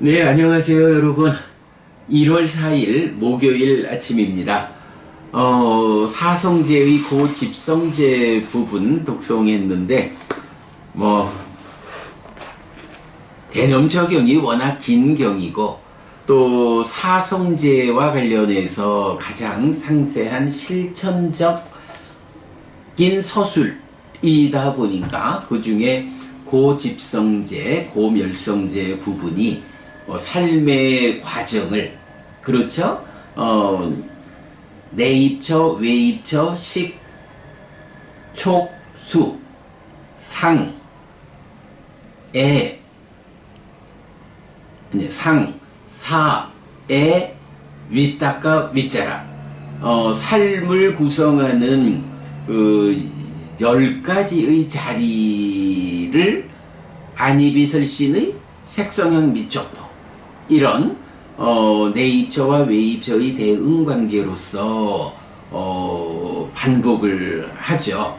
네, 안녕하세요, 여러분. 1월 4일 목요일 아침입니다. 사성제의 고집성제 부분 독송했는데, 개념 적용이 워낙 긴 경이고, 또 사성제와 관련해서 가장 상세한 실천적인 서술이다 보니까 그 중에 고집성제, 고멸성제 부분이 삶의 과정을, 그렇죠? 내입처, 외입처, 식, 촉, 수, 상, 애, 상, 사, 애, 윗닦아, 윗자라. 삶을 구성하는 그 10가지의 자리를 안이비설신의 색성형 미촉포, 이런 내입처와 외입처의 대응관계로서 반복을 하죠.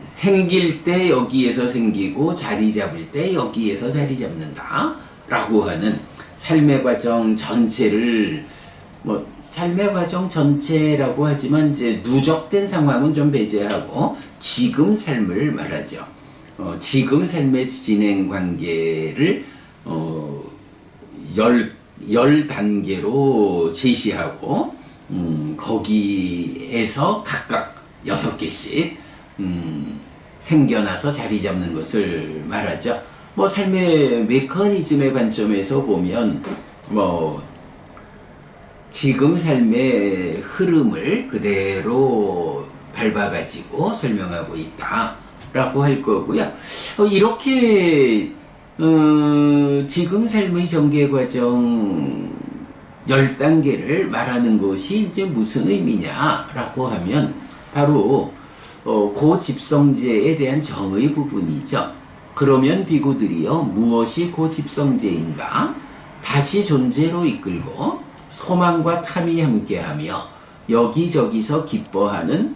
생길 때 여기에서 생기고 자리 잡을 때 여기에서 자리 잡는다 라고 하는 삶의 과정 전체를, 삶의 과정 전체라고 하지만 이제 누적된 상황은 좀 배제하고 지금 삶을 말하죠. 지금 삶의 진행 관계를 10단계로 제시하고, 거기에서 각각 6개씩 생겨나서 자리 잡는 것을 말하죠. 삶의 메커니즘의 관점에서 보면, 지금 삶의 흐름을 그대로 밟아가지고 설명하고 있다 라고 할 거고요. 이렇게 지금 삶의 전개 과정 10단계를 말하는 것이 이제 무슨 의미냐라고 하면 바로 고집성제에 대한 정의 부분이죠. 그러면 비구들이요, 무엇이 고집성제인가? 다시 존재로 이끌고 소망과 탐이 함께하며 여기저기서 기뻐하는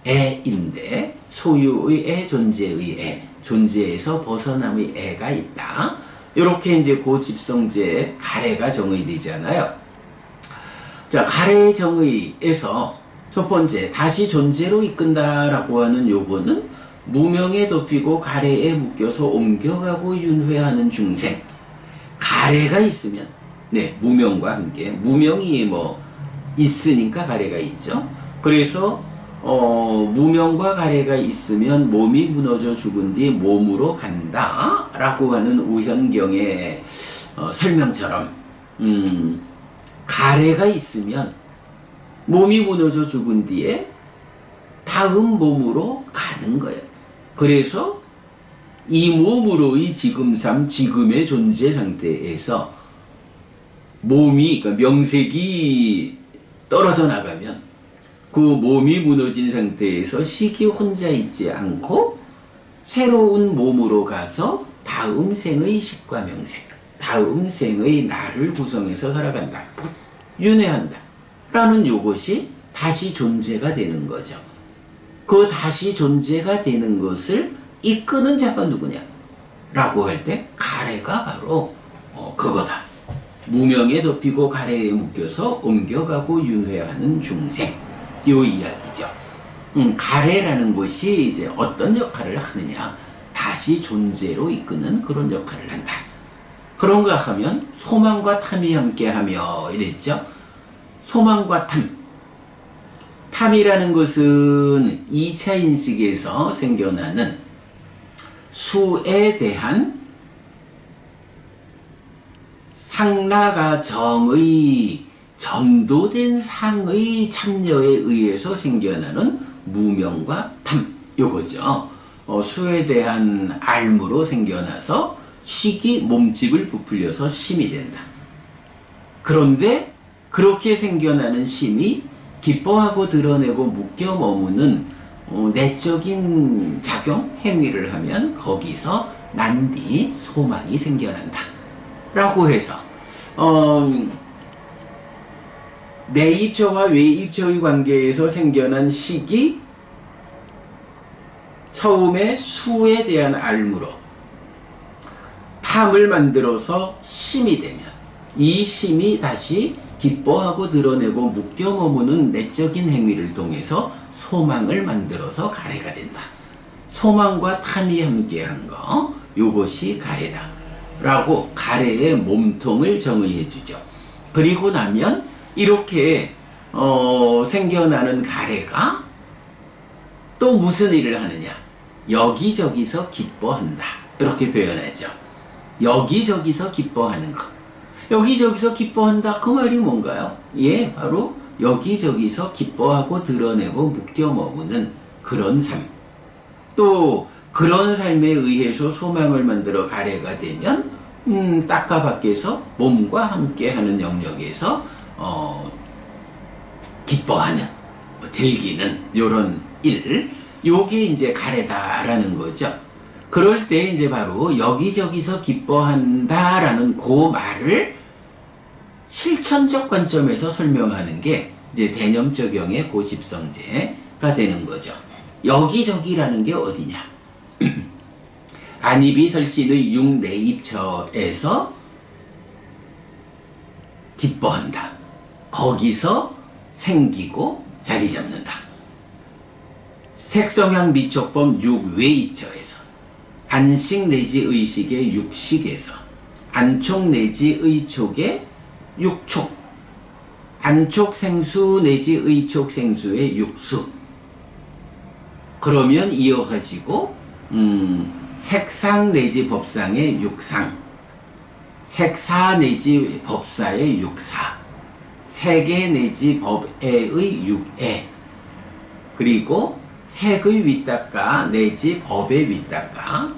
애인데, 소유의 애, 존재의 애, 존재에서 벗어남의 애가 있다. 이렇게 이제 고집성제의 가래가 정의되잖아요. 자, 가래의 정의에서 첫 번째, 다시 존재로 이끈다라고 하는 요거는 무명에 덮이고 가래에 묶여서 옮겨가고 윤회하는 중생. 가래가 있으면, 무명과 함께, 무명이 있으니까 가래가 있죠. 그래서 무명과 가래가 있으면 몸이 무너져 죽은 뒤 몸으로 간다 라고 하는 우현경의 설명처럼, 가래가 있으면 몸이 무너져 죽은 뒤에 다음 몸으로 가는 거예요. 그래서 이 몸으로의 지금 삶, 지금의 존재 상태에서 몸이, 그러니까 명색이 떨어져 나가면 그 몸이 무너진 상태에서 식이 혼자 있지 않고 새로운 몸으로 가서 다음 생의 식과 명색, 다음 생의 나를 구성해서 살아간다, 윤회한다 라는 요것이 다시 존재가 되는 거죠. 그 다시 존재가 되는 것을 이끄는 자가 누구냐 라고 할 때 가래가 바로 그거다. 무명에 덮이고 가래에 묶여서 옮겨가고 윤회하는 중생, 요 이야기죠. 가래라는 것이 이제 어떤 역할을 하느냐, 다시 존재로 이끄는 그런 역할을 한다. 그런가 하면 소망과 탐이 함께하며 이랬죠. 소망과 탐, 탐이라는 것은 2차 인식에서 생겨나는 수에 대한 상나가 정의, 전도된 상의 참여에 의해서 생겨나는 무명과 탐, 요거죠. 수에 대한 알무로 생겨나서 식이 몸집을 부풀려서 심이 된다. 그런데 그렇게 생겨나는 심이 기뻐하고 드러내고 묶여 머무는 내적인 작용, 행위를 하면 거기서 난디 소망이 생겨난다 라고 해서 내입처와 외입처의 관계에서 생겨난 식이 처음에 수에 대한 알무로 탐을 만들어서 심이 되면 이 심이 다시 기뻐하고 드러내고 묶여 머무는 내적인 행위를 통해서 소망을 만들어서 가래가 된다. 소망과 탐이 함께한 거, 요것이 가래다 라고 가래의 몸통을 정의해 주죠. 그리고 나면 이렇게 생겨나는 가래가 또 무슨 일을 하느냐, 여기저기서 기뻐한다 이렇게 표현하죠. 여기저기서 기뻐하는 것, 여기저기서 기뻐한다 그 말이 뭔가요? 예, 바로 여기저기서 기뻐하고 드러내고 묶여 머무는 그런 삶, 또 그런 삶에 의해서 소망을 만들어 가래가 되면 땅가 밖에서 몸과 함께하는 영역에서 기뻐하는, 즐기는 요런 일, 요게 이제 가래다라는 거죠. 그럴 때 이제 바로 여기저기서 기뻐한다라는 그 말을 실천적 관점에서 설명하는 게 이제 대념적용의 고집성제가 되는 거죠. 여기저기라는 게 어디냐? 안입이 설신의 육내입처에서 기뻐한다. 거기서 생기고 자리 잡는다. 색성향 미촉법 육외입처에서, 안식 내지 의식의 육식에서, 안촉 내지 의촉의 육촉, 안촉 생수 내지 의촉 생수의 육수. 그러면 이어가지고 색상 내지 법상의 육상, 색사 내지 법사의 육사, 세계 내지 법애의 육애, 그리고 색의 윗닦아 내지 법의 윗닦아,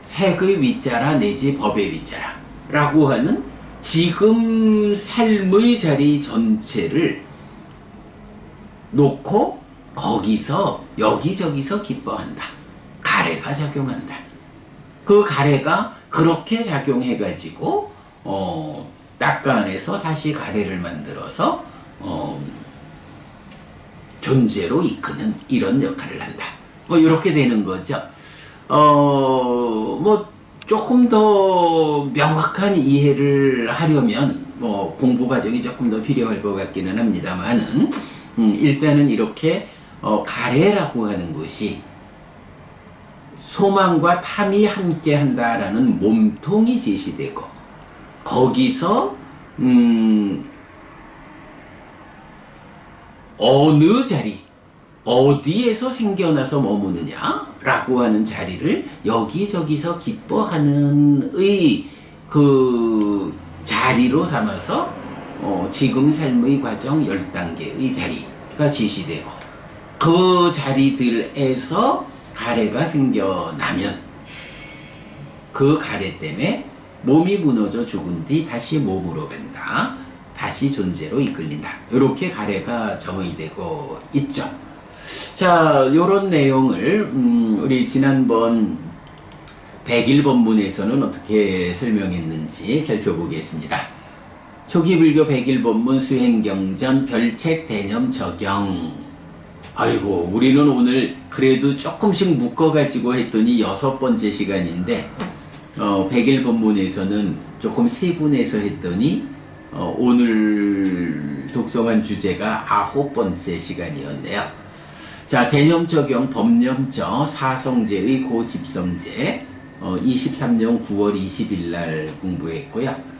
색의 윗자라 내지 법의 윗자라 라고 하는 지금 삶의 자리 전체를 놓고 거기서 여기저기서 기뻐한다. 가래가 작용한다. 그 가래가 그렇게 작용해가지고 땅가 안에서 다시 가래를 만들어서 존재로 이끄는 이런 역할을 한다. 뭐 이렇게 되는 거죠. 뭐 조금 더 명확한 이해를 하려면 뭐 공부 과정이 조금 더 필요할 것 같기는 합니다만은 일단은 이렇게 가래라고 하는 것이 소망과 탐이 함께 한다라는 몸통이 제시되고, 거기서 어느 자리, 어디에서 생겨나서 머무느냐라고 하는 자리를 여기저기서 기뻐하는의 그 자리로 삼아서 지금 삶의 과정 10단계의 자리가 제시되고, 그 자리들에서 가래가 생겨나면 그 가래 때문에 몸이 무너져 죽은 뒤 다시 몸으로 간다. 다시 존재로 이끌린다. 이렇게 가래가 정의되고 있죠. 자, 요런 내용을 우리 지난번 100일 본문에서는 어떻게 설명했는지 살펴보겠습니다. 초기 불교 100일 본문 수행경전 별책 대념 적용. 아이고, 우리는 오늘 그래도 조금씩 묶어가지고 했더니 6번째 시간인데 100일 본문에서는 조금 세분해서 했더니 오늘 독서한 주제가 9번째 시간이었네요. 자, 대념 적용 법념저 사성제의 고집성제 23년 9월 20일 날 공부했고요.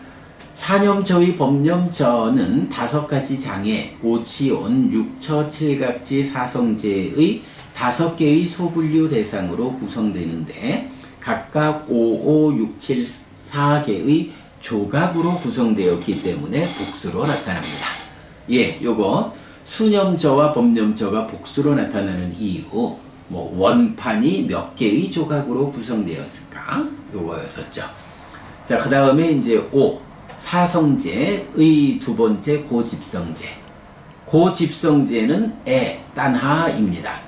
사념저의 법념저는 5가지 장애, 오치온, 육처, 칠각지, 사성제의 5개의 소분류 대상으로 구성되는데 각각 5, 5, 6, 7, 4개의 조각으로 구성되었기 때문에 복수로 나타납니다. 예, 요거 수념저와 법념저가 복수로 나타나는 이유, 뭐 원판이 몇 개의 조각으로 구성되었을까? 요거였었죠. 자, 그 다음에 이제 5. 사성제의 두 번째 고집성제. 고집성제는 딴하입니다.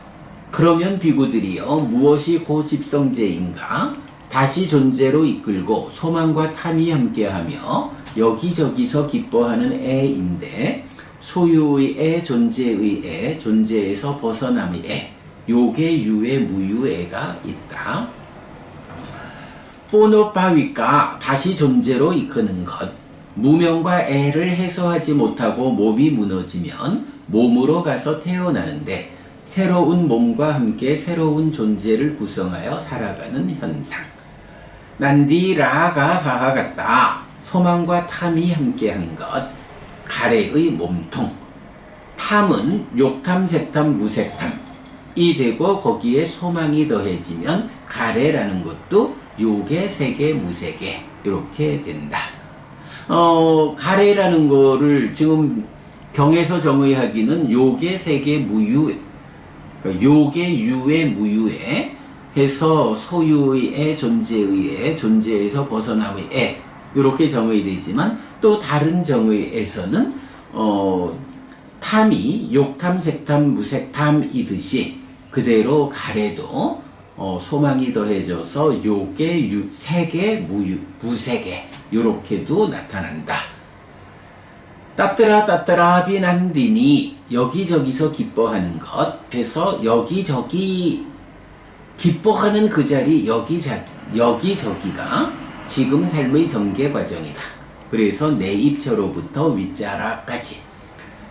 그러면 비구들이요, 무엇이 고집성제인가? 다시 존재로 이끌고 소망과 탐이 함께하며 여기저기서 기뻐하는 애인데, 소유의 애, 존재의 애, 존재에서 벗어남의 애, 요게 유애, 무유애가 있다. 포노파위가 다시 존재로 이끄는 것, 무명과 애를 해소하지 못하고 몸이 무너지면 몸으로 가서 태어나는데 새로운 몸과 함께 새로운 존재를 구성하여 살아가는 현상. 난디라가 사하 같다. 소망과 탐이 함께한 것. 가래의 몸통. 탐은 욕탐, 색탐, 무색탐이 되고 거기에 소망이 더해지면 가래라는 것도 욕의 세계, 무색에 이렇게 된다. 가래라는 거를 지금 경에서 정의하기는 욕의 세계 무유에, 욕의 유에 무유에 해서 소유의 애, 존재의 애, 존재에서 벗어남의 애 이렇게 정의되지만 또 다른 정의에서는 탐이 욕탐, 색탐, 무색탐이듯이 그대로 가래도 소망이 더해져서 욕의 세계, 무색에 요렇게도 나타난다. 따뜨라 따뜨라 비난디니 여기저기서 기뻐하는 것 해서 여기저기 기뻐하는 그 자리 여기저기가 지금 삶의 전개 과정이다. 그래서 내 입처로부터 윗자락까지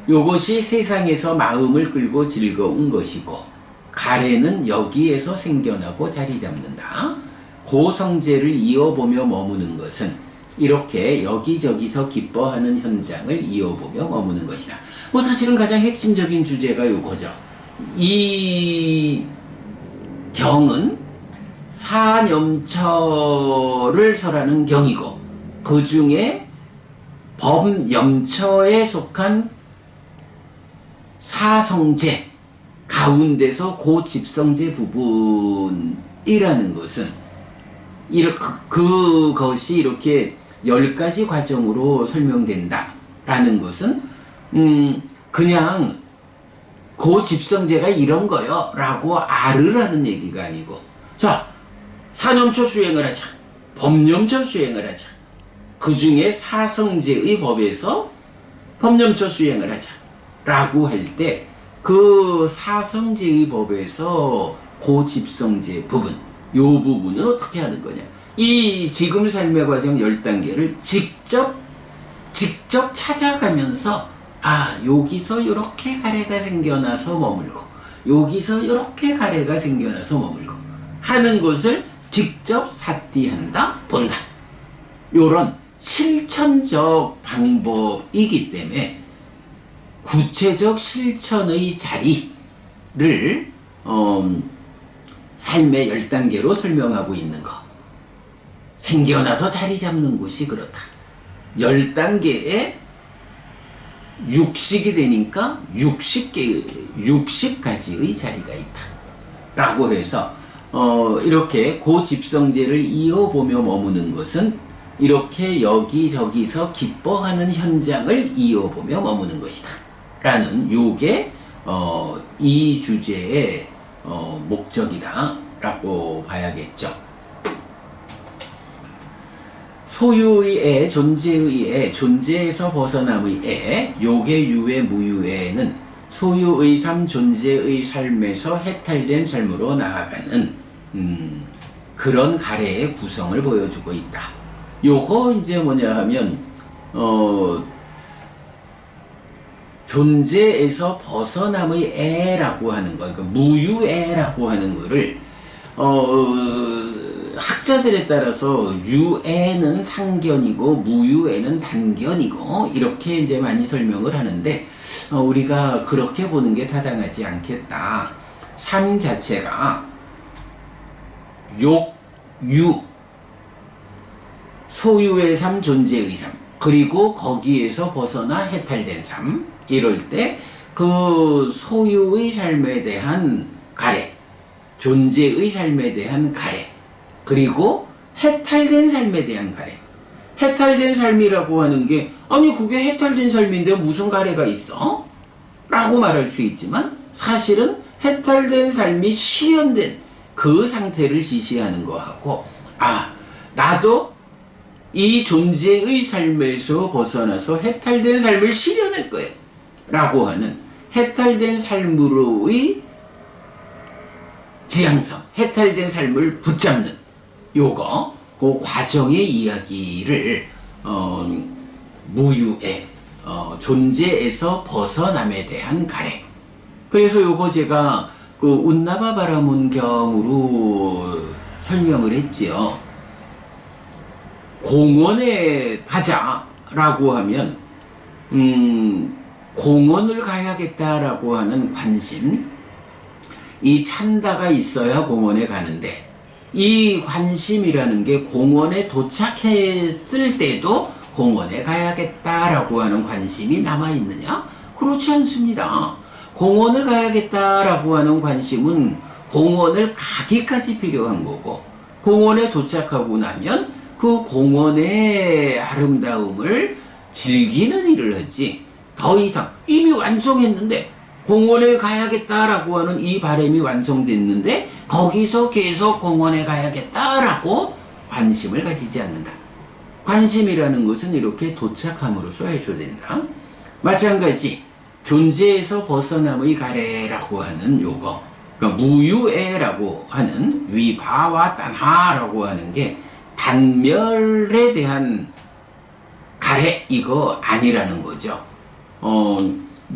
요것이 세상에서 마음을 끌고 즐거운 것이고 가래는 여기에서 생겨나고 자리 잡는다. 고성제를 이어보며 머무는 것은 이렇게 여기저기서 기뻐하는 현장을 이어보며 머무는 것이다. 뭐 사실은 가장 핵심적인 주제가 요거죠. 이 경은 사념처를 설하는 경이고 그 중에 범염처에 속한 사성제 가운데서 고집성제 부분이라는 것은 그것이 이렇게 10가지 과정으로 설명된다라는 것은 그냥 고집성제가 이런 거요 라고 알으라는 얘기가 아니고 자 사념처 수행을 하자 범념처 수행을 하자 그 중에 사성제의 법에서 범념처 수행을 하자 라고 할 때 그 사성제의 법에서 고집성제 부분 요 부분은 어떻게 하는 거냐 이 지금 삶의 과정 10단계를 직접 찾아가면서 여기서 요렇게 가래가 생겨나서 머물고 여기서 요렇게 가래가 생겨나서 머물고 하는 것을 직접 사띠한다 본다 요런 실천적 방법이기 때문에 구체적 실천의 자리를 삶의 10단계로 설명하고 있는 것 생겨나서 자리 잡는 곳이 그렇다 10단계에 60이 되니까 60가지의 자리가 있다 라고 해서 이렇게 고집성제를 이어보며 머무는 것은 이렇게 여기저기서 기뻐하는 현장을 이어보며 머무는 것이다 라는 요게 이 주제의 목적이다 라고 봐야겠죠. 소유의 애, 존재의 애, 존재에서 벗어남의 애, 욕의 유의 무유에는 소유의 삶, 존재의 삶에서 해탈된 삶으로 나아가는 그런 가래의 구성을 보여주고 있다. 요거 이제 뭐냐 하면 존재에서 벗어남의 애라고 하는 거, 그러니까 무유애라고 하는 거를 학자들에 따라서 유애는 상견이고 무유애는 단견이고 이렇게 이제 많이 설명을 하는데 우리가 그렇게 보는 게 타당하지 않겠다. 삶 자체가 욕, 유, 소유의 삶, 존재의 삶, 그리고 거기에서 벗어나 해탈된 삶, 이럴 때 그 소유의 삶에 대한 가래, 존재의 삶에 대한 가래, 그리고 해탈된 삶에 대한 가래. 해탈된 삶이라고 하는 게 아니 그게 해탈된 삶인데 무슨 가래가 있어? 라고 말할 수 있지만 사실은 해탈된 삶이 실현된 그 상태를 지시하는 거하고 나도 이 존재의 삶에서 벗어나서 해탈된 삶을 실현할 거예요 라고 하는 해탈된 삶으로의 지향성, 해탈된 삶을 붙잡는 요거 그 과정의 이야기를 무유의 존재에서 벗어남에 대한 가래. 그래서 요거 제가 그 운나바 바라문경으로 설명을 했지요. 공원에 가자라고 하면 공원을 가야겠다라고 하는 관심, 이 찬다가 있어야 공원에 가는데, 이 관심이라는 게 공원에 도착했을 때도 공원에 가야겠다라고 하는 관심이 남아있느냐? 그렇지 않습니다. 공원을 가야겠다라고 하는 관심은 공원을 가기까지 필요한 거고, 공원에 도착하고 나면 그 공원의 아름다움을 즐기는 일을 하지, 더 이상 이미 완성했는데 공원에 가야겠다라고 하는 이 바람이 완성됐는데 거기서 계속 공원에 가야겠다라고 관심을 가지지 않는다. 관심이라는 것은 이렇게 도착함으로써 해소된다. 마찬가지 존재에서 벗어남의 가래라고 하는 요거, 그러니까 무유애라고 하는 위바와 딴하라고 하는 게 단멸에 대한 가래, 이거 아니라는 거죠.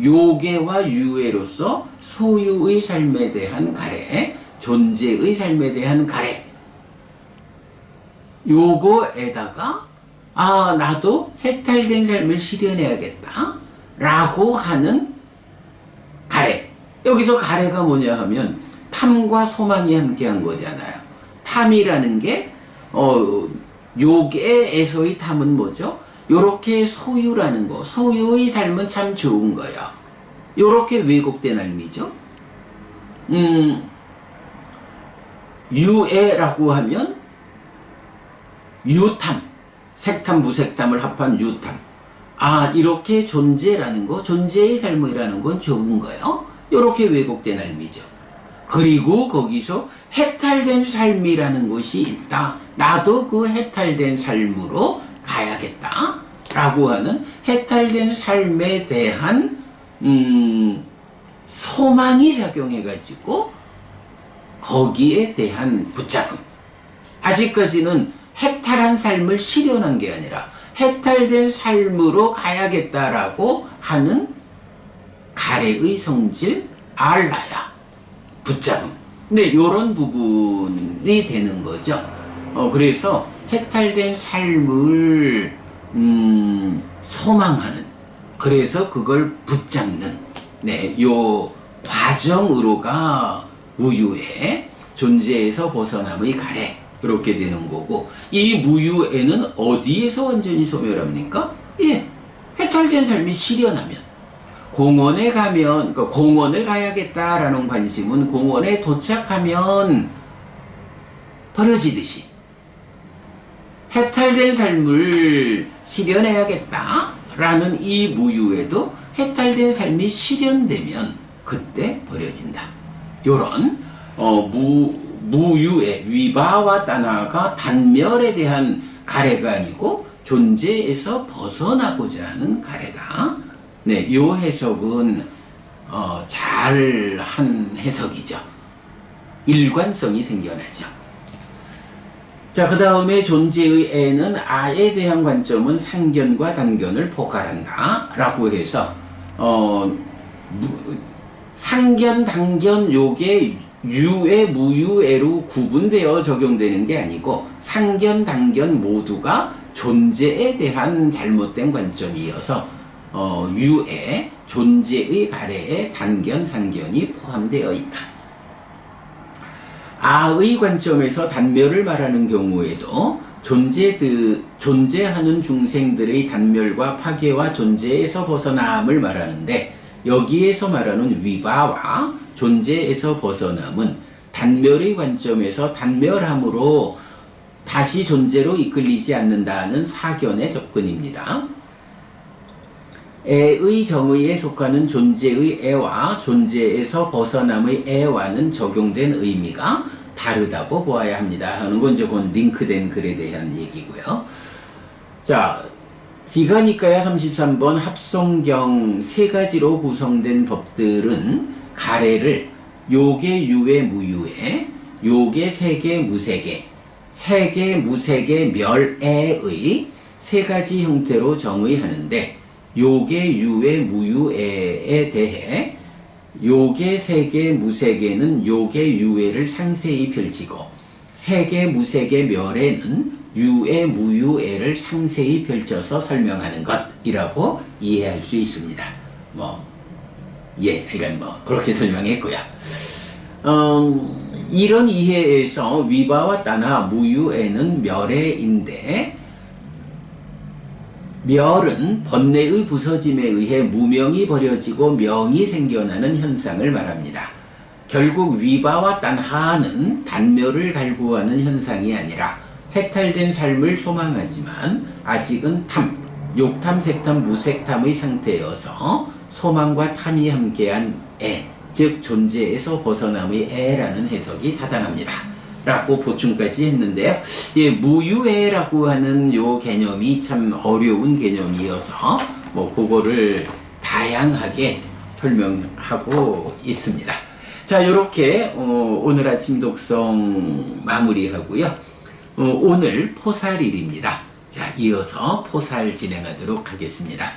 요괴와 유괴로서 소유의 삶에 대한 가래, 존재의 삶에 대한 가래, 요거에다가 나도 해탈된 삶을 실현해야겠다 라고 하는 가래. 여기서 가래가 뭐냐 하면 탐과 소망이 함께한 거잖아요. 탐이라는 게 요괴에서의 탐은 뭐죠? 요렇게 소유라는 거, 소유의 삶은 참 좋은 거예요. 요렇게 왜곡된 의미죠. 유애라고 하면 유탐, 색탐, 무색탐을 합한 유탐. 이렇게 존재라는 거, 존재의 삶이라는 건 좋은 거예요. 요렇게 왜곡된 의미죠. 그리고 거기서 해탈된 삶이라는 것이 있다. 나도 그 해탈된 삶으로 가야겠다 라고 하는 해탈된 삶에 대한 소망이 작용해 가지고 거기에 대한 붙잡음. 아직까지는 해탈한 삶을 실현한 게 아니라 해탈된 삶으로 가야겠다라고 하는 가래의 성질, 알라야, 붙잡음. 근데 요런 부분이 되는 거죠. 그래서 해탈된 삶을 소망하는, 그래서 그걸 붙잡는 요 과정으로가 무유의 존재에서 벗어남의 가래, 그렇게 되는 거고, 이 무유에는 어디에서 완전히 소멸합니까? 해탈된 삶이 실현하면, 공원에 가면, 그러니까 공원을 가야겠다라는 관심은 공원에 도착하면 버려지듯이 해탈된 삶을 실현해야겠다라는 이 무유에도 해탈된 삶이 실현되면 그때 버려진다. 요런 무유의 위바와 따나가 단멸에 대한 가래가 아니고 존재에서 벗어나고자 하는 가래다. 요 해석은 잘한 해석이죠. 일관성이 생겨나죠. 자, 그 다음에 존재의 애는 아에 대한 관점은 상견과 단견을 포괄한다 라고 해서 상견, 단견 요게 유애, 무유애로 구분되어 적용되는 게 아니고 상견, 단견 모두가 존재에 대한 잘못된 관점이어서 유애, 존재의 가래에 단견, 상견이 포함되어 있다. 아의 관점에서 단멸을 말하는 경우에도 존재하는 중생들의 단멸과 파괴와 존재에서 벗어남을 말하는데, 여기에서 말하는 위바와 존재에서 벗어남은 단멸의 관점에서 단멸함으로 다시 존재로 이끌리지 않는다는 사견의 접근입니다. 애의 정의에 속하는 존재의 애와 존재에서 벗어남의 애와는 적용된 의미가 다르다고 보아야 합니다 하는 건 조금 링크된 글에 대한 얘기고요. 자, 지가니까야 33번 합송경 세 가지로 구성된 법들은 가래를 요계, 유회, 무유회, 요계, 세계, 무세계, 세계, 무세계, 멸애의 세 가지 형태로 정의하는데 요계, 유회, 무유애에 대해 요계, 세계, 무세계는 요계, 유회를 상세히 펼치고 세계, 무세계, 멸에는 유애, 무유애를 상세히 펼쳐서 설명하는 것이라고 이해할 수 있습니다. 그러니까 그렇게 설명했고요. 이런 이해에서 위바와 따나 무유애는 멸애인데 멸은 번뇌의 부서짐에 의해 무명이 버려지고 명이 생겨나는 현상을 말합니다. 결국 위바와 딴하는 단멸을 갈구하는 현상이 아니라 해탈된 삶을 소망하지만 아직은 탐, 욕탐, 색탐, 무색탐의 상태여서 소망과 탐이 함께한 애, 즉 존재에서 벗어남의 애라는 해석이 타당합니다. 라고 보충까지 했는데요. 무유애라고 하는 요 개념이 참 어려운 개념이어서 그거를 다양하게 설명하고 있습니다. 자, 요렇게 오늘 아침 독성 마무리하고요. 오늘 포살일입니다. 자, 이어서 포살 진행하도록 하겠습니다.